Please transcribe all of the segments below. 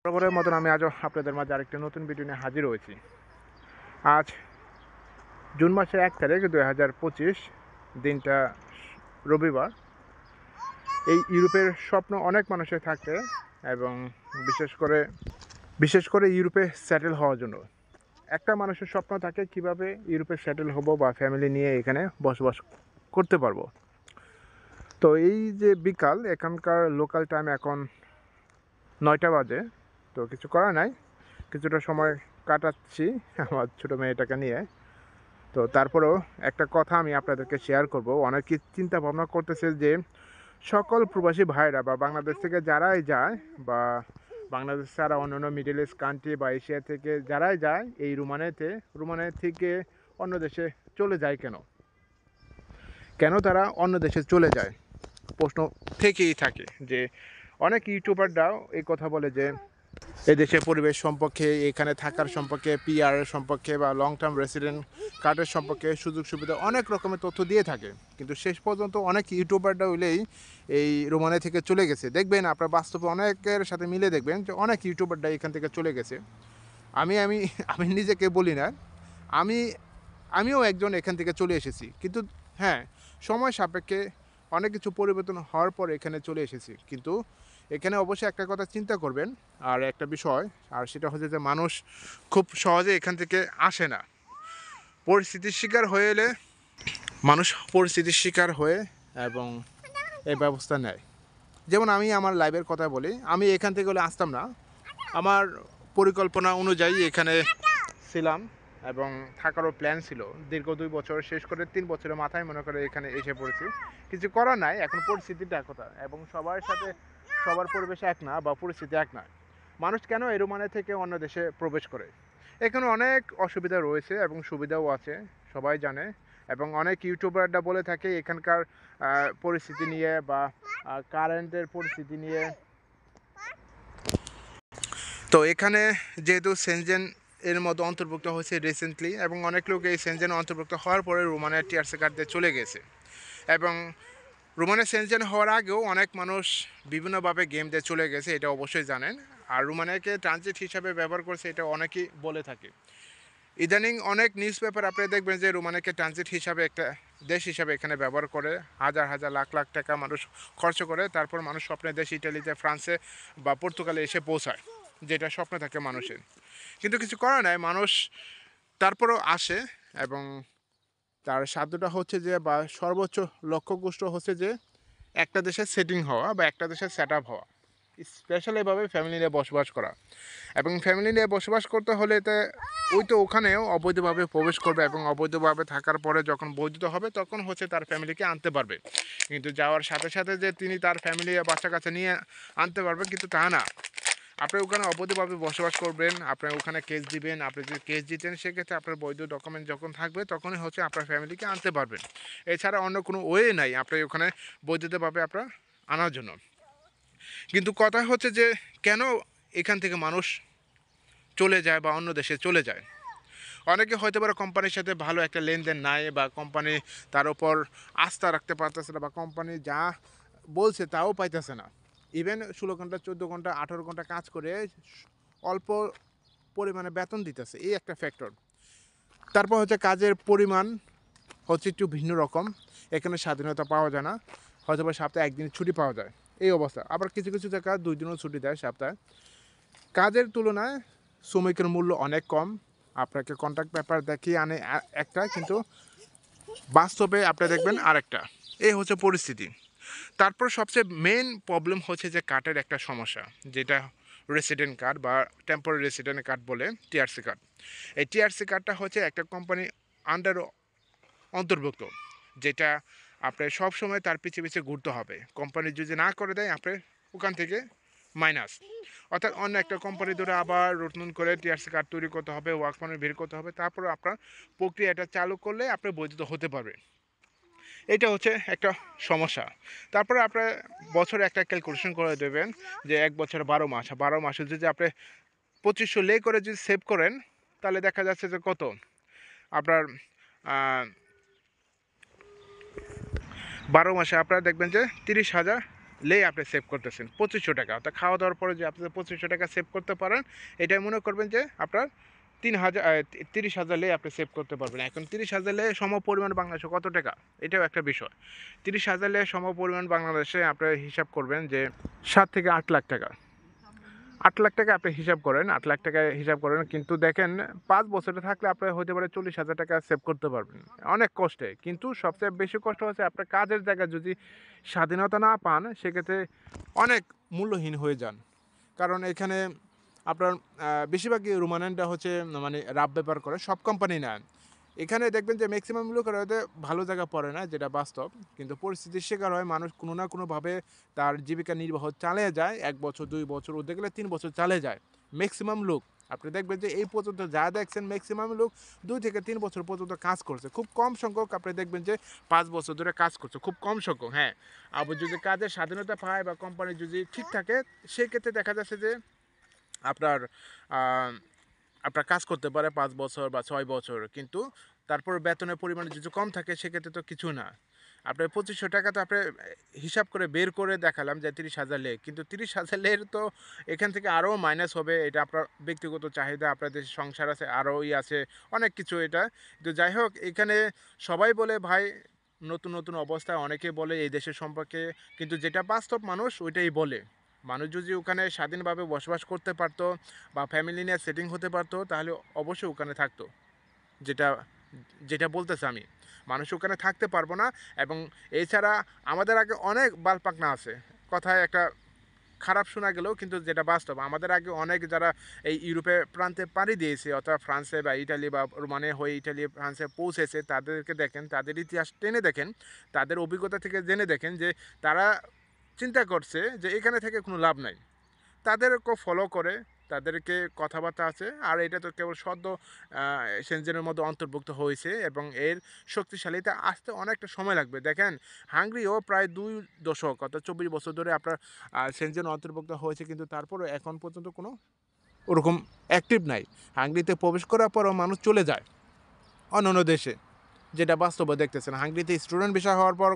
বরাবরের মতন আমি আজও আপনাদের মাঝে আরেকটি নতুন ভিডিও নিয়ে হাজির হয়েছি। আজ জুন মাসের 1 তারিখ 2025, দিনটা রবিবার। এই ইউরোপের স্বপ্ন অনেক মানুষের থাকে এবং বিশেষ করে ইউরোপে সেটেল হওয়ার জন্য একটা মানুষের স্বপ্ন থাকে কিভাবে ইউরোপে সেটেল হব বা ফ্যামিলি নিয়ে এখানে বসবাস করতে পারবো। তো এই যে বিকাল, এখানকার লোকাল টাইম এখন 9টা বাজে। তো কিছু করার নাই, কিছুটা সময় কাটাচ্ছি আমার ছোটো মেয়েটাকে নিয়ে। তো তারপরেও একটা কথা আমি আপনাদেরকে শেয়ার করব। অনেকে চিন্তা ভাবনা করতেছে যে সকল প্রবাসী ভাইরা বা বাংলাদেশ থেকে যারাই যায় বা বাংলাদেশ ছাড়া অন্যান্য মিডল ইস্ট কান্ট্রি বা এশিয়া থেকে যারাই যায় এই রোমানিয়া থেকে অন্য দেশে চলে যায় কেন তারা অন্য দেশে চলে যায়, প্রশ্ন থেকেই থাকে। যে অনেক ইউটিউবাররাও এই কথা বলে যে এদেশের পরিবেশ সম্পর্কে, এখানে থাকার সম্পর্কে, পিআরের সম্পর্কে বা লং টার্ম রেসিডেন্ট কার্ডের সম্পর্কে সুযোগ সুবিধা অনেক রকমের তথ্য দিয়ে থাকে। কিন্তু শেষ পর্যন্ত অনেক ইউটিউবাররা হইলেই এই রোমানিয়া থেকে চলে গেছে। দেখবেন আপনার বাস্তবে অনেকের সাথে মিলে দেখবেন যে অনেক ইউটিউবাররা এখান থেকে চলে গেছে। আমি আমি আমি নিজেকে বলি না, আমিও একজন এখান থেকে চলে এসেছি। কিন্তু হ্যাঁ, সময় সাপেক্ষে অনেক কিছু পরিবর্তন হওয়ার পর এখানে চলে এসেছি। কিন্তু এখানে অবশ্যই একটা কথা চিন্তা করবেন আর একটা বিষয়, আর সেটা হচ্ছে যে মানুষ খুব সহজে এখান থেকে আসে না। পরিস্থিতির শিকার হয়ে এলে মানুষ পরিস্থিতির শিকার হয়ে এবং এই ব্যবস্থা নেয়। যেমন আমি আমার লাইফের কথা বলি, আমি এখান থেকে হলে আসতাম না। আমার পরিকল্পনা অনুযায়ী এখানে ছিলাম এবং থাকারও প্ল্যান ছিল। দীর্ঘ 2 বছর শেষ করে 3 বছরের মাথায় মনে করে এখানে এসে পড়েছি। কিছু করার নাই, এখন পরিস্থিতিটা কথা এবং সবার সাথে সবার পরিবেশ এক না বা পরিস্থিতি এক না। মানুষ কেন এই রোমানিয়া থেকে অন্য দেশে প্রবেশ করে? এখানে অনেক অসুবিধা রয়েছে এবং সুবিধাও আছে, সবাই জানে। এবং অনেক ইউটিউবাররা বলে থাকে এখানকার পরিস্থিতি নিয়ে বা কারেন্টের পরিস্থিতি নিয়ে। তো এখানে যেহেতু সেনজেন এর মধ্যে অন্তর্ভুক্ত হয়েছে রিসেন্টলি, এবং অনেক লোক এই সেনজেন অন্তর্ভুক্ত হওয়ার পরে রোমানিয়ার টিআরসি কার্ড দিয়ে চলে গেছে। এবং রোমানিয়া সেনজেন হওয়ার আগেও অনেক মানুষ বিভিন্নভাবে গেম দিয়ে চলে গেছে, এটা অবশ্যই জানেন। আর রোমানিয়াকে ট্রানজিট হিসাবে ব্যবহার করছে, এটা অনেকেই বলে থাকে। ইদানিং অনেক নিউজ পেপার আপনি দেখবেন যে রোমানিয়াকে ট্রানজিট হিসাবে একটা দেশ হিসাবে এখানে ব্যবহার করে হাজার হাজার লাখ লাখ টাকা মানুষ খরচ করে, তারপর মানুষ স্বপ্নের দেশ ইটালিতে, ফ্রান্সে বা পর্তুগালে এসে পৌঁছায়, যেটা স্বপ্ন থাকে মানুষের। কিন্তু কিছু করার নাই, মানুষ তারপরও আসে এবং তার সাধ্যটা হচ্ছে যে বা সর্বোচ্চ লক্ষ্যগুষ্ট হচ্ছে যে একটা দেশের সেটিং হওয়া বা একটা দেশের সেট আপ হওয়া, স্পেশালি এভাবে ফ্যামিলি নিয়ে বসবাস করা। এবং ফ্যামিলি নিয়ে বসবাস করতে হলে তো ওখানেও অবৈধভাবে প্রবেশ করবে এবং অবৈধভাবে থাকার পরে যখন বৈধতা হবে তখন হচ্ছে তার ফ্যামিলিকে আনতে পারবে। কিন্তু যাওয়ার সাথে সাথে যে তিনি তার ফ্যামিলি বাচ্চা কাচ্চা নিয়ে আনতে পারবেন, কিন্তু তা না। আপনি ওখানে অবৈধভাবে বসবাস করবেন, আপনি ওখানে কেস দিবেন। আপনি যদি কেস দিতেন সেক্ষেত্রে আপনার বৈধ ডকুমেন্ট যখন থাকবে তখনই হচ্ছে আপনার ফ্যামিলিকে আনতে পারবেন। এছাড়া অন্য কোনো ওয়ে নাই আপনি ওখানে বৈধতাভাবে আপনার আনার জন্য। কিন্তু কথা হচ্ছে যে কেন এখান থেকে মানুষ চলে যায় বা অন্য দেশে চলে যায়? অনেকে হয়তো পারে কোম্পানির সাথে ভালো একটা লেনদেন নাই বা কোম্পানি তার উপর আস্থা রাখতে পারতেছে না বা কোম্পানি যা বলছে তাও পাইতেছে না। ইভেন 16 ঘন্টা, 14 ঘন্টা, 18 ঘন্টা কাজ করে অল্প পরিমাণে বেতন দিতেছে, এই একটা ফ্যাক্টর। তারপর হচ্ছে কাজের পরিমাণ হচ্ছে একটু ভিন্ন রকম। এখানে স্বাধীনতা পাওয়া যায় না, হয়তো বা সপ্তাহে 1 দিন ছুটি পাওয়া যায়, এই অবস্থা। আবার কিছু কিছু জায়গা 2 দিনও ছুটি দেয় সপ্তাহে। কাজের তুলনায় শ্রমিকের মূল্য অনেক কম। আপনাকে কন্ট্রাক্ট পেপার দেখিয়ে আনে একটা, কিন্তু বাস্তবে আপনি দেখবেন আরেকটা। এই হচ্ছে পরিস্থিতি। তারপর সবচেয়ে মেইন প্রবলেম হচ্ছে যে কার্ডের একটা সমস্যা, যেটা রেসিডেন্ট কার্ড বা টেম্পোরারি রেসিডেন্ট কার্ড বলে, টিআরসি কার্ড। এই টিআরসি কার্ডটা হচ্ছে একটা কোম্পানি আন্ডার অন্তর্ভুক্ত, যেটা আপনার সবসময় তার পিছিয়ে পিছিয়ে ঘুরতে হবে। কোম্পানি যদি না করে দেয় আপনি ওখান থেকে মাইনাস, অর্থাৎ অন্য একটা কোম্পানি ধরে আবার নতুন করে টিআরসি কার্ড তৈরি করতে হবে, ওয়ার্ক পারমিট বের করতে হবে, তারপর আপনার প্রক্রিয়াটা চালু করলে আপনি বৈধ হতে পারবেন। এটা হচ্ছে একটা সমস্যা। তারপরে আপনার বছরে একটা ক্যালকুলেশন করে দেবেন যে 1 বছরে 12 মাস, 12 মাসে যদি আপনি 2500 লে করে যদি সেভ করেন, তাহলে দেখা যাচ্ছে যে কত আপনার 12 মাসে আপনারা দেখবেন যে 30,000 লে আপনি সেভ করতেছেন 2500 টাকা, অর্থাৎ খাওয়া দাওয়ার পরে যে আপনি 2500 টাকা সেভ করতে পারেন, এটাই মনে করবেন যে আপনার 30,000 লে আপনি সেভ করতে পারবেন। এখন 30,000 লে সম পরিমাণ বাংলাদেশে কত টাকা, এটাও একটা বিষয়। 30,000 লে সম পরিমাণ বাংলাদেশে আপনি হিসাব করবেন যে 7 থেকে 8 লাখ টাকা। 8 লাখ টাকা আপনি হিসাব করেন, 8 লাখ টাকা হিসাব করেন, কিন্তু দেখেন 5 বছরে থাকলে আপনার হতে পারে 40,000 টাকা সেভ করতে পারবেন অনেক কষ্টে। কিন্তু সবচেয়ে বেশি কষ্ট হচ্ছে আপনার কাজের জায়গায় যদি স্বাধীনতা না পান, সেক্ষেত্রে অনেক মূল্যহীন হয়ে যান। কারণ এখানে আপনার বেশিরভাগই রোমানিয়ানরা হচ্ছে মানে রাফ ব্যাপার করে, সব কোম্পানি না। এখানে দেখবেন যে ম্যাক্সিমাম লোক হয়তো ভালো জায়গা পড়ে না, যেটা বাস্তব। কিন্তু পরিস্থিতির শিকার হয় মানুষ, কোনো না কোনোভাবে তার জীবিকা নির্বাহ চালিয়ে যায়। 1 বছর 2 বছর, ওদের গেলে 3 বছর চালিয়ে যায় ম্যাক্সিমাম লোক। আপনি দেখবেন যে এই পর্যন্ত যা দেখছেন ম্যাক্সিমাম লোক 2 থেকে 3 বছর পর্যন্ত কাজ করছে। খুব কম সংখ্যক আপনি দেখবেন যে 5 বছর ধরে কাজ করছে, খুব কম সংখ্যক। হ্যাঁ, আবার যদি কাজের স্বাধীনতা পায় বা কোম্পানি যদি ঠিক থাকে, সেক্ষেত্রে দেখা যাচ্ছে যে আপনার আপনার কাজ করতে পারে 5 বছর বা 6 বছর। কিন্তু তারপর বেতনের পরিমাণ যদি কম থাকে, সেক্ষেত্রে তো কিছু না। আপনার 2500 টাকা তো আপনি হিসাব করে বের করে দেখালাম যে 30,000 লে, কিন্তু 30,000 লের তো এখান থেকে আরও মাইনাস হবে। এটা আপনার ব্যক্তিগত চাহিদা, আপনাদের সংসার আছে, আরও আছে, অনেক কিছু এটা। তো যাই হোক, এখানে সবাই বলে ভাই নতুন নতুন অবস্থায় অনেকে বলে এই দেশের সম্পর্কে, কিন্তু যেটা বাস্তব মানুষ ওইটাই বলে। মানুষ যদি ওখানে স্বাধীনভাবে বসবাস করতে পারতো বা ফ্যামিলি নিয়ে সেটিং হতে পারতো, তাহলে অবশ্যই ওখানে থাকতো। যেটা যেটা বলতেছে আমি, মানুষ ওখানে থাকতে পারবো না। এবং এছাড়া আমাদের আগে অনেক বালপাকনা আছে, কথায় একটা খারাপ শোনা গেলেও কিন্তু যেটা বাস্তব। আমাদের আগে অনেক যারা এই ইউরোপের প্রান্তে পাড়ি দিয়েছে, অর্থাৎ ফ্রান্সে বা ইটালি বা রোমানিয়া হয়ে ইটালি ফ্রান্সে পৌঁছেছে, তাদেরকে দেখেন, তাদের ইতিহাস টেনে দেখেন, তাদের অভিজ্ঞতা থেকে জেনে দেখেন যে তারা চিন্তা করছে যে এখানে থেকে কোনো লাভ নাই। তাদেরকে ফলো করে, তাদেরকে কথাবার্তা আছে। আর এটা তো কেবল সদ্য সেনজেনের মধ্যে অন্তর্ভুক্ত হয়েছে, এবং এর শক্তিশালীতে আসতে অনেকটা সময় লাগবে। দেখেন, হাঙ্গেরিও প্রায় 2 দশক, অর্থাৎ 24 বছর ধরে আপনার সেনজেন অন্তর্ভুক্ত হয়েছে, কিন্তু তারপরে এখন পর্যন্ত কোনো ওরকম অ্যাক্টিভ নাই। হাঙ্গেরিতে প্রবেশ করার পরও মানুষ চলে যায় অন্যান্য দেশে, যেটা বাস্তবে দেখতেছেন। হাঙ্গেরিতে স্টুডেন্ট ভিসা হওয়ার পর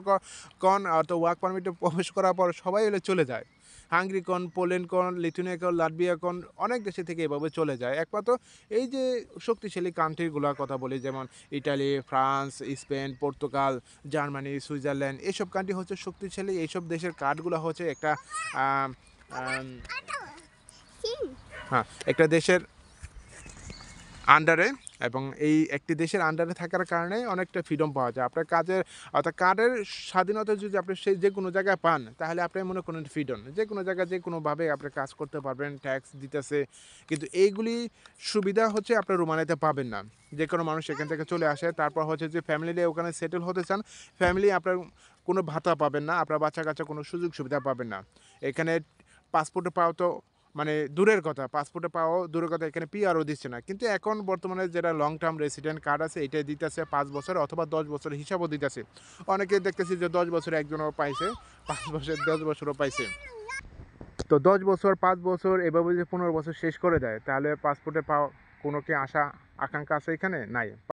অর্থাৎ ওয়ার্ক পারমিটে প্রবেশ করার পর সবাই হলে চলে যায়। হাঙ্গেরি কোন, পোল্যান্ড কোন, লিথুনিয়া কোন, লাটভিয়া কোন, অনেক দেশে থেকে এভাবে চলে যায়। একমাত্র এই যে শক্তিশালী কান্ট্রিগুলোর কথা বলি, যেমন Italy, France, Spain, Portugal, Germany, Switzerland, এইসব কান্ট্রি হচ্ছে শক্তিশালী। এইসব দেশের কার্ডগুলো হচ্ছে একটা হ্যাঁ, একটা দেশের আন্ডারে, এবং এই একটি দেশের আন্ডারে থাকার কারণে অনেকটা ফ্রিডম পাওয়া যায় আপনার কাজের, অর্থাৎ কার্ডের স্বাধীনতা যদি আপনি সেই যে কোনো জায়গায় পান, তাহলে আপনি মনে করেন ফ্রিডম, যে কোনো জায়গায় যে কোনোভাবে আপনি কাজ করতে পারবেন, ট্যাক্স দিতেছে। কিন্তু এইগুলি সুবিধা হচ্ছে আপনার রোমানিয়াতে পাবেন না। যে কোনো মানুষ এখান থেকে চলে আসে, তারপর হচ্ছে যে ফ্যামিলি নিয়ে ওখানে সেটেল হতে চান, ফ্যামিলি আপনার কোনো ভাতা পাবেন না, আপনার বাচ্চা কাচ্চা কোনো সুযোগ সুবিধা পাবেন না। এখানে পাসপোর্টে পাওয়া তো মানে দূরের কথা, পাসপোর্টে পাওয়াও দূরের কথা, এখানে পিআরও দিচ্ছে না। কিন্তু এখন বর্তমানে যেটা লং টার্ম রেসিডেন্ট কার্ড আছে, এটাই দিতেছে 5 বছর অথবা 10 বছর হিসাবও দিতেছে। অনেকে দেখতেছি যে 10 বছর একজনও পাইছে, 5 বছর 10 বছরও পাইছে। তো 10 বছর, 5 বছর, এভাবে যে 15 বছর শেষ করে দেয়, তাহলে পাসপোর্টে পাওয়া কোনো কি আশা আকাঙ্ক্ষা আছে এখানে? নাই।